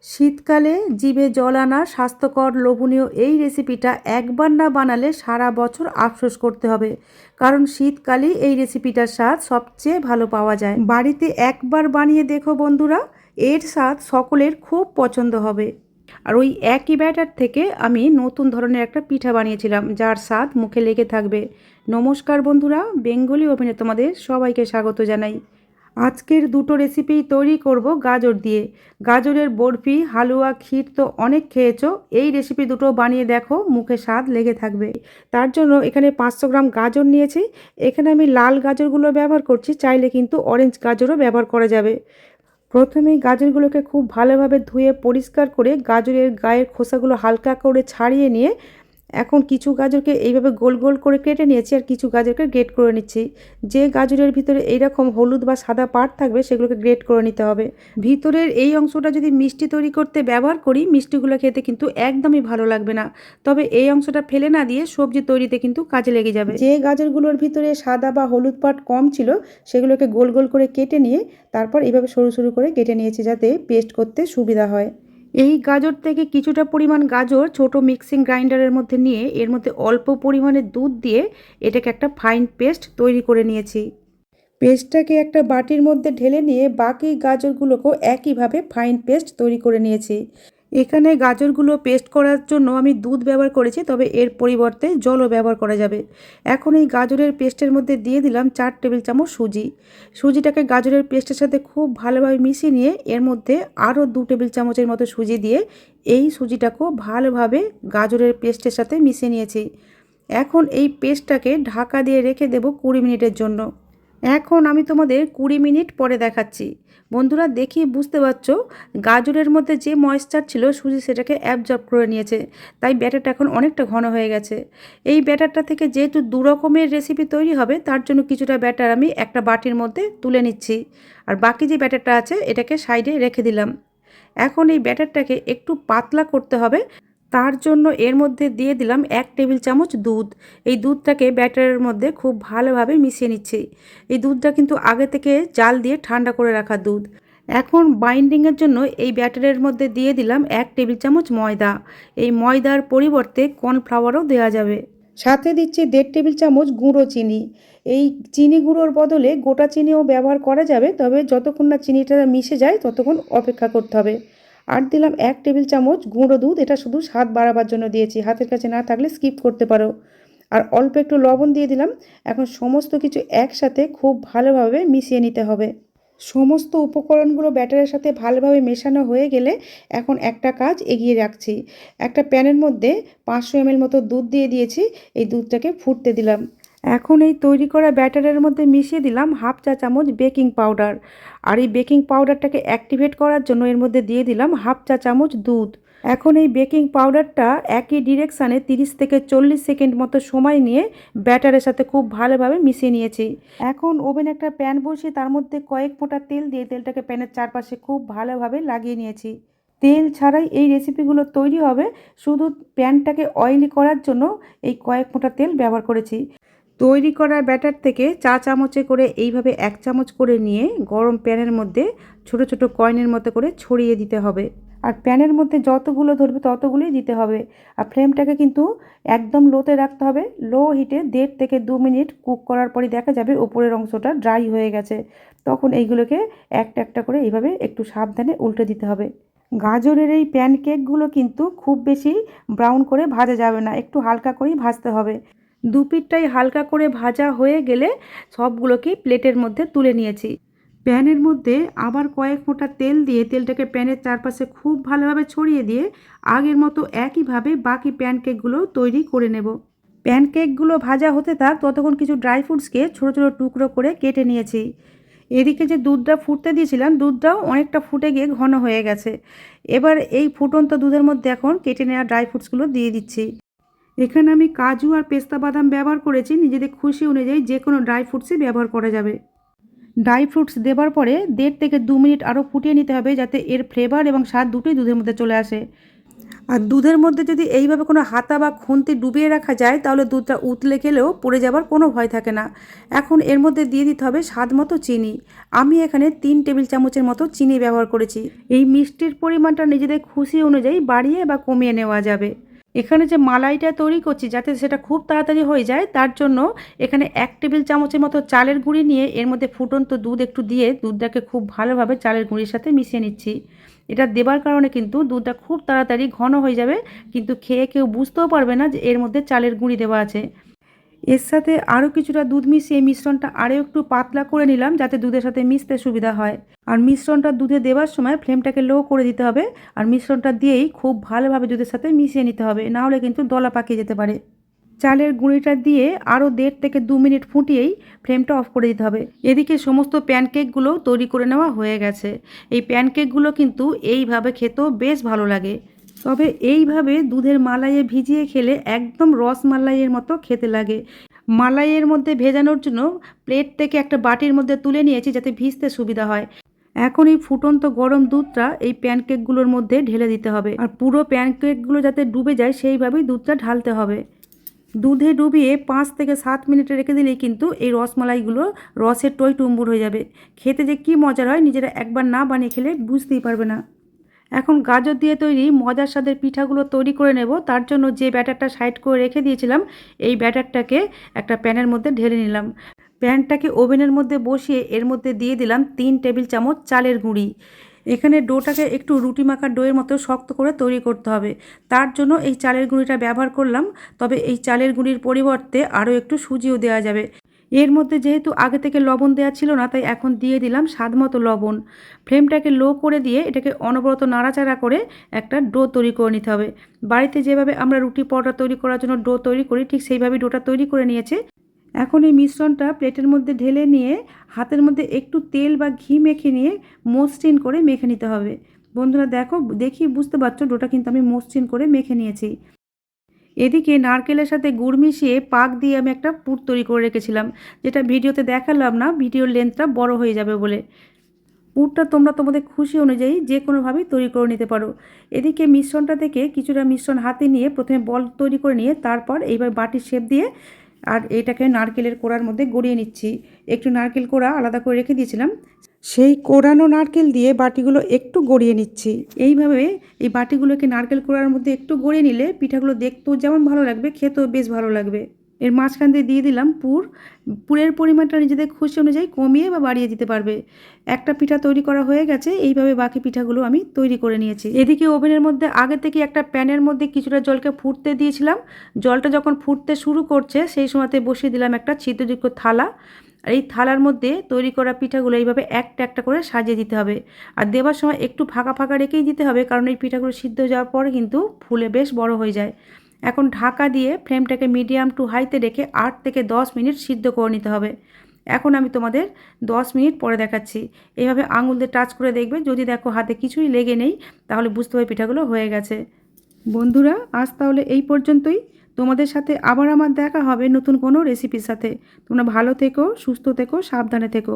শীতকালে জিভে জল আনা স্বাস্থ্যকর লোভনীয় এই রেসিপিটা একবার না বানালে সারা বছর আফসোস করতে হবে। কারণ শীতকালেই এই রেসিপিটার স্বাদ সবচেয়ে ভালো পাওয়া যায়। বাড়িতে একবার বানিয়ে দেখো বন্ধুরা, এর স্বাদ সকলের খুব পছন্দ হবে। আর ওই একই ব্যাটার থেকে আমি নতুন ধরনের একটা পিঠা বানিয়েছিলাম, যার স্বাদ মুখে লেগে থাকবে। নমস্কার বন্ধুরা, বেঙ্গলি ওভেনে তোমাদের সবাইকে স্বাগত জানাই। আজকের দুটো রেসিপি তৈরি করব গাজর দিয়ে। গাজরের বরফি, হালুয়া, ক্ষীর তো অনেক খেয়েছো, এই রেসিপি দুটো বানিয়ে দেখো, মুখে স্বাদ লেগে থাকবে। তার জন্য এখানে 500 গ্রাম গাজর নিয়েছি। এখানে আমি লাল গাজরগুলো ব্যবহার করছি, চাইলে কিন্তু অরেঞ্জ গাজরও ব্যবহার করা যাবে। প্রথমেই গাজরগুলোকে খুব ভালোভাবে ধুয়ে পরিষ্কার করে গাজরের গায়ের খোসাগুলো হালকা করে ছাড়িয়ে নিয়ে এখন কিছু গাজরকে এইভাবে গোল গোল করে কেটে নিয়েছি, আর কিছু গাজরকে গ্রেট করে নিচ্ছি। যে গাজরের ভিতরে এইরকম হলুদ বা সাদা পার্ট থাকবে সেগুলোকে গ্রেট করে নিতে হবে। ভিতরের এই অংশটা যদি মিষ্টি তৈরি করতে ব্যবহার করি, মিষ্টিগুলো খেতে কিন্তু একদমই ভালো লাগবে না। তবে এই অংশটা ফেলে না দিয়ে সবজি তৈরিতে কিন্তু কাজে লেগে যাবে। যে গাজরগুলোর ভিতরে সাদা বা হলুদ পার্ট কম ছিল সেগুলোকে গোল গোল করে কেটে নিয়ে তারপর এইভাবে সরু সরু করে কেটে নিয়েছি, যাতে পেস্ট করতে সুবিধা হয়। এই গাজর থেকে কিছুটা পরিমাণ গাজর ছোট মিক্সিং গ্রাইন্ডারের মধ্যে নিয়ে এর মধ্যে অল্প পরিমাণে দুধ দিয়ে এটাকে একটা ফাইন পেস্ট তৈরি করে নিয়েছি। পেস্টটাকে একটা বাটির মধ্যে ঢেলে নিয়ে বাকি গাজরগুলোকেও একইভাবে ফাইন পেস্ট তৈরি করে নিয়েছি। এখানে গাজরগুলো পেস্ট করার জন্য আমি দুধ ব্যবহার করেছি, তবে এর পরিবর্তে জলও ব্যবহার করা যাবে। এখন এই গাজরের পেস্টের মধ্যে দিয়ে দিলাম 4 টেবিল চামচ সুজি। সুজিটাকে গাজরের পেস্টের সাথে খুব ভালোভাবে মিশিয়ে নিয়ে এর মধ্যে আরও 2 টেবিল চামচের মতো সুজি দিয়ে এই সুজিটাকেও ভালোভাবে গাজরের পেস্টের সাথে মিশিয়ে নিয়েছি। এখন এই পেস্টটাকে ঢাকা দিয়ে রেখে দেব 20 মিনিটের জন্য। এখন আমি তোমাদের 20 মিনিট পরে দেখাচ্ছি। বন্ধুরা, দেখি বুঝতে পারছো গাজরের মধ্যে যে ময়েশ্চার ছিল সুজি সেটাকে অ্যাবজর্ব করে নিয়েছে, তাই ব্যাটারটা এখন অনেকটা ঘন হয়ে গেছে। এই ব্যাটারটা থেকে যেহেতু 2 রকমের রেসিপি তৈরি হবে, তার জন্য কিছুটা ব্যাটার আমি একটা বাটির মধ্যে তুলে নিচ্ছি, আর বাকি যে ব্যাটারটা আছে এটাকে সাইডে রেখে দিলাম। এখন এই ব্যাটারটাকে একটু পাতলা করতে হবে, তার জন্য এর মধ্যে দিয়ে দিলাম 1 টেবিল চামচ দুধ। এই দুধটাকে ব্যাটারের মধ্যে খুব ভালোভাবে মিশিয়ে নিচ্ছি। এই দুধটা কিন্তু আগে থেকে জাল দিয়ে ঠান্ডা করে রাখা দুধ। এখন বাইন্ডিংয়ের জন্য এই ব্যাটারের মধ্যে দিয়ে দিলাম 1 টেবিল চামচ ময়দা। এই ময়দার পরিবর্তে কর্নফ্লাওয়ারও দেওয়া যাবে। সাথে দিচ্ছি 1.5 টেবিল চামচ গুঁড়ো চিনি। এই চিনি গুঁড়োর বদলে গোটা চিনিও ব্যবহার করা যাবে, তবে যতক্ষণ না চিনিটা মিশে যায় ততক্ষণ অপেক্ষা করতে হবে। আর দিলাম 1 টেবিল চামচ গুঁড়ো দুধ, এটা শুধু স্বাদ বাড়াবার জন্য দিয়েছি, হাতের কাছে না থাকলে স্কিপ করতে পারো। আর অল্প একটু লবণ দিয়ে দিলাম। এখন সমস্ত কিছু একসাথে খুব ভালোভাবে মিশিয়ে নিতে হবে। সমস্ত উপকরণগুলো ব্যাটারের সাথে ভালোভাবে মেশানো হয়ে গেলে এখন একটা কাজ এগিয়ে রাখছি। একটা প্যানের মধ্যে 500 ml মতো দুধ দিয়ে দিয়েছি, এই দুধটাকে ফুটতে দিলাম। এখন এই তৈরি করা ব্যাটারের মধ্যে মিশিয়ে দিলাম 1/2 চা চামচ বেকিং পাউডার। আর এই বেকিং পাউডারটাকে অ্যাক্টিভেট করার জন্য এর মধ্যে দিয়ে দিলাম 1/2 চা চামচ দুধ। এখন এই বেকিং পাউডারটা একই ডিরেকশানে 30 থেকে 40 সেকেন্ড মতো সময় নিয়ে ব্যাটারের সাথে খুব ভালোভাবে মিশিয়ে নিয়েছি। এখন ওভেনে একটা প্যান বসিয়ে তার মধ্যে কয়েক ফোঁটা তেল দিয়ে তেলটাকে প্যানের চারপাশে খুব ভালোভাবে লাগিয়ে নিয়েছি। তেল ছাড়াই এই রেসিপিগুলো তৈরি হবে, শুধু প্যানটাকে অয়েলি করার জন্য এই কয়েক ফোঁটা তেল ব্যবহার করেছি। তৈরি করা ব্যাটার থেকে চা চামচে করে এইভাবে 1 চামচ করে নিয়ে গরম প্যানের মধ্যে ছোট ছোট কয়েনের মতো করে ছড়িয়ে দিতে হবে। আর প্যানের মধ্যে যতগুলো ধরবে ততগুলোই দিতে হবে। আর ফ্লেমটাকে কিন্তু একদম লোতে রাখতে হবে। লো হিটে 1.5 থেকে 2 মিনিট কুক করার পরই দেখা যাবে উপরের অংশটা ড্রাই হয়ে গেছে। তখন এইগুলোকে একটা একটা করে এইভাবে একটু সাবধানে উল্টে দিতে হবে। গাজরের এই প্যানকেকগুলো কিন্তু খুব বেশি ব্রাউন করে ভাজা যাবে না, একটু হালকা করেই ভাজতে হবে। দুপিঠটাই হালকা করে ভাজা হয়ে গেলে সবগুলোকেই প্লেটের মধ্যে তুলে নিয়েছি। প্যানের মধ্যে আবার কয়েক ফোঁটা তেল দিয়ে তেলটাকে প্যানের চারপাশে খুব ভালোভাবে ছড়িয়ে দিয়ে আগের মতো একইভাবে বাকি প্যানকেকগুলো তৈরি করে নেব। প্যানকেকগুলো ভাজা হতে থাক ততক্ষণ কিছু ড্রাই ফ্রুটসকে ছোটো ছোটো টুকরো করে কেটে নিয়েছি। এদিকে যে দুধটা ফুটতে দিয়েছিলাম, দুধটাও অনেকটা ফুটে গিয়ে ঘন হয়ে গেছে। এবার এই ফুটন্ত দুধের মধ্যে এখন কেটে নেওয়া ড্রাই ফ্রুটসগুলো দিয়ে দিচ্ছি। এখানে আমি কাজু আর পেস্তা বাদাম ব্যবহার করেছি, নিজেদের খুশি অনুযায়ী যে কোনো ড্রাই ফ্রুটসই ব্যবহার করা যাবে। ড্রাই ফ্রুটস দেওয়ার পরে 1.5 থেকে 2 মিনিট আরও ফুটিয়ে নিতে হবে, যাতে এর ফ্লেভার এবং স্বাদ দুটোই দুধের মধ্যে চলে আসে। আর দুধের মধ্যে যদি এইভাবে কোনো হাতা বা খুন্তি ডুবিয়ে রাখা যায় তাহলে দুধটা উতলে গেলেও পড়ে যাবার কোনো ভয় থাকে না। এখন এর মধ্যে দিয়ে দিতে হবে স্বাদ মতো চিনি। আমি এখানে 3 টেবিল চামচের মতো চিনি ব্যবহার করেছি। এই মিষ্টির পরিমাণটা নিজেদের খুশি অনুযায়ী বাড়িয়ে বা কমিয়ে নেওয়া যাবে। এখানে যে মালাইটা তৈরি করছি যাতে সেটা খুব তাড়াতাড়ি হয়ে যায় তার জন্য এখানে 1 টেবিল চামচের মতো চালের গুঁড়ি নিয়ে এর মধ্যে ফুটন্ত দুধ একটু দিয়ে দুধটাকে খুব ভালোভাবে চালের গুঁড়ির সাথে মিশিয়ে নিচ্ছি। এটা দেবার কারণে কিন্তু দুধটা খুব তাড়াতাড়ি ঘন হয়ে যাবে, কিন্তু খেয়ে কেউ বুঝতেও পারবে না যে এর মধ্যে চালের গুঁড়ি দেওয়া আছে। এর সাথে আরও কিছুটা দুধ মিশিয়ে মিশ্রণটা আরও একটু পাতলা করে নিলাম যাতে দুধের সাথে মিশতে সুবিধা হয়। আর মিশ্রণটা দুধে দেওয়ার সময় ফ্লেমটাকে লো করে দিতে হবে, আর মিশ্রণটা দিয়েই খুব ভালোভাবে দুধের সাথে মিশিয়ে নিতে হবে, নাহলে কিন্তু দলা পাকিয়ে যেতে পারে। চালের গুঁড়িটা দিয়ে আরও 1.5 থেকে 2 মিনিট ফুটিয়েই ফ্লেমটা অফ করে দিতে হবে। এদিকে সমস্ত প্যানকেকগুলো তৈরি করে নেওয়া হয়ে গেছে। এই প্যানকেকগুলো কিন্তু এইভাবে খেতেও বেশ ভালো লাগে, তবে এইভাবে দুধের মালাইয়ে ভিজিয়ে খেলে একদম রসমালাইয়ের মতো খেতে লাগে। মালাইয়ের মধ্যে ভেজানোর জন্য প্লেট থেকে একটা বাটির মধ্যে তুলে নিয়েছি যাতে ভিজতে সুবিধা হয়। এখন এই ফুটন্ত গরম দুধটা এই প্যানকেকগুলোর মধ্যে ঢেলে দিতে হবে, আর পুরো প্যানকেকগুলো যাতে ডুবে যায় সেইভাবেই দুধটা ঢালতে হবে। দুধে ডুবিয়ে 5 থেকে 7 মিনিটে রেখে দিলেই কিন্তু এই রসমালাইগুলো রসের টইটুম্বুর হয়ে যাবে। খেতে যে কী মজার হয় নিজেরা একবার না বানিয়ে খেলে বুঝতেই পারবে না। এখন গাজর দিয়ে তৈরি মজার স্বাদের পিঠাগুলো তৈরি করে নেব। তার জন্য যে ব্যাটারটা সাইড করে রেখে দিয়েছিলাম এই ব্যাটারটাকে একটা প্যানের মধ্যে ঢেলে নিলাম। প্যানটাকে ওভেনের মধ্যে বসিয়ে এর মধ্যে দিয়ে দিলাম 3 টেবিল চামচ চালের গুঁড়ি। এখানে ডোটাকে একটু রুটি মাখার ডোয়ের মতো শক্ত করে তৈরি করতে হবে, তার জন্য এই চালের গুঁড়িটা ব্যবহার করলাম। তবে এই চালের গুঁড়ির পরিবর্তে আরও একটু সুজিও দেওয়া যাবে। এর মধ্যে যেহেতু আগে থেকে লবণ দেওয়া ছিল না তাই এখন দিয়ে দিলাম স্বাদ মতো লবণ। ফ্লেমটাকে লো করে দিয়ে এটাকে অনবরত নাড়াচাড়া করে একটা ডো তৈরি করে নিতে হবে। বাড়িতে যেভাবে আমরা রুটি পরোটা তৈরি করার জন্য ডো তৈরি করি ঠিক সেইভাবেই ডোটা তৈরি করে নিয়েছে। এখন এই মিশ্রণটা প্লেটের মধ্যে ঢেলে নিয়ে হাতের মধ্যে একটু তেল বা ঘি মেখে নিয়ে মসৃণ করে মেখে নিতে হবে। বন্ধুরা দেখি বুঝতে পারছো ডোটা কিন্তু আমি মসৃণ করে মেখে নিয়েছি। এদিকে নারকেলের সাথে গুড় মিশিয়ে পাক দিয়ে আমি একটা পুর তৈরি করে রেখেছিলাম, যেটা ভিডিওতে দেখালাম না, ভিডিওর লেন্থটা বড় হয়ে যাবে বলে। পুরটা তোমরা তোমাদের খুশি অনুযায়ী যে কোনোভাবেই তৈরি করে নিতে পারো। এদিকে মিশ্রণটা থেকে কিছুটা মিশ্রণ হাতে নিয়ে প্রথমে বল তৈরি করে নিয়ে তারপর এইবার বাটির শেপ দিয়ে আর এটাকে নারকেলের কোড়ার মধ্যে গড়িয়ে নিচ্ছি। একটু নারকেল কোড়া আলাদা করে রেখে দিয়েছিলাম, সেই কোড়ানো নারকেল দিয়ে বাটিগুলো একটু গড়িয়ে নিচ্ছি। এইভাবে এই বাটিগুলোকে নারকেল কোড়ার মধ্যে একটু গড়িয়ে নিলে পিঠাগুলো দেখতেও যেমন ভালো লাগবে খেতেও বেশ ভালো লাগবে। এর মাঝখান দিয়ে দিয়ে দিলাম পুর। পুরের পরিমাণটা নিজেদের খুশি অনুযায়ী কমিয়ে বা বাড়িয়ে দিতে পারবে। একটা পিঠা তৈরি করা হয়ে গেছে, এইভাবে বাকি পিঠাগুলো আমি তৈরি করে নিয়েছি। এদিকে ওভেনের মধ্যে আগে থেকে একটা প্যানের মধ্যে কিছুটা জলকে ফুটতে দিয়েছিলাম। জলটা যখন ফুটতে শুরু করছে সেই সময়তে বসিয়ে দিলাম একটা ছিদ্রযুক্ত থালা। আর এই থালার মধ্যে তৈরি করা পিঠাগুলো এইভাবে একটা একটা করে সাজিয়ে দিতে হবে। আর দেওয়ার সময় একটু ফাঁকা ফাঁকা রেখেই দিতে হবে, কারণ এই পিঠাগুলো সিদ্ধ হয়ে যাওয়ার পরে কিন্তু ফুলে বেশ বড় হয়ে যায়। এখন ঢাকা দিয়ে ফ্লেমটাকে মিডিয়াম টু হাইতে রেখে 8 থেকে 10 মিনিট সিদ্ধ করে নিতে হবে। এখন আমি তোমাদের 10 মিনিট পরে দেখাচ্ছি। এইভাবে আঙুল দিয়ে টাচ করে দেখবে, যদি দেখো হাতে কিছুই লেগে নেই তাহলে বুঝতে হবে পিঠাগুলো হয়ে গেছে। বন্ধুরা আজ তাহলে এই পর্যন্তই। তোমাদের সাথে আবার আমার দেখা হবে নতুন কোনো রেসিপির সাথে। তোমরা ভালো থেকো, সুস্থ থেকো, সাবধানে থেকো।